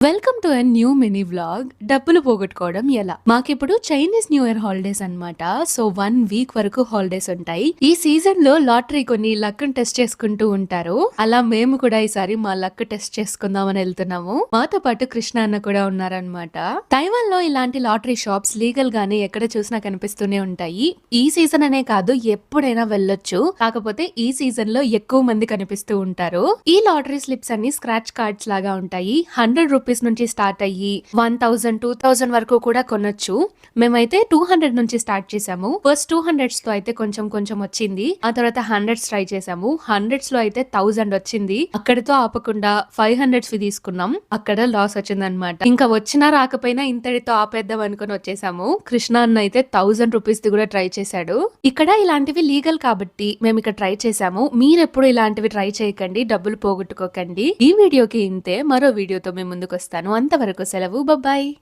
Welcome to a new mini vlog. డబ్బులు పోగొట్టుకోవడం ఎలా? మాకిప్పుడు చైనీస్ న్యూ ఇయర్ హాలిడేస్ అన్నమాట. సో 1 వీక్ వరకు హాలిడేస్ ఉంటాయి. ఈ సీజన్ లో లాటరీ కొన్ని లక్ టెస్ట్ చేసుకుంటూ ఉంటారు. అలా మేము కూడా ఈసారి మా లక్ టెస్ట్ చేసుకుందామని వెళ్తున్నాము. మాతో పాటు కృష్ణ అన్న కూడా ఉన్నారనమాట. తైవాన్ లో ఇలాంటి లాటరీ షాప్స్ లీగల్ గానే ఎక్కడ చూసినా కనిపిస్తూనే ఉంటాయి. ఈ సీజన్ అనే కాదు, ఎప్పుడైనా వెళ్ళొచ్చు. కాకపోతే ఈ సీజన్ లో ఎక్కువ మంది కనిపిస్తూ ఉంటారు. ఈ లాటరీ స్లిప్స్ అన్ని స్క్రాచ్ కార్డ్స్ లాగా ఉంటాయి. 100 రూపీస్ నుంచి స్టార్ట్ అయ్యి 1000, 2000 వరకు కూడా కొనొచ్చు. మేమైతే 200 నుంచి స్టార్ట్ చేసాము. ఫస్ట్ 200s తో అయితే కొంచెం కొంచెం వచ్చింది. ఆ తర్వాత 100s ట్రై చేసాము. 100s లో అయితే 1000 వచ్చింది. అక్కడితో ఆపకుండా 500s తీసుకున్నాం. అక్కడ లాస్ వచ్చింది అనమాట. ఇంకా వచ్చినా రాకపోయినా ఇంతటితో ఆపేద్దాం అనుకుని వచ్చేసాము. కృష్ణ అన్న అయితే 1000 రూపీస్ కూడా ట్రై చేశాడు. ఇక్కడ ఇలాంటివి లీగల్ కాబట్టి మేము ఇక్కడ ట్రై చేసాము. మీరెప్పుడు ఇలాంటివి ట్రై చేయకండి, డబ్బులు పోగొట్టుకోకండి. ఈ వీడియోకి ఇంతే. మరో వీడియోతో మేము ముందుకు వస్తాను. అంతవరకు సెలవు. బాయ్.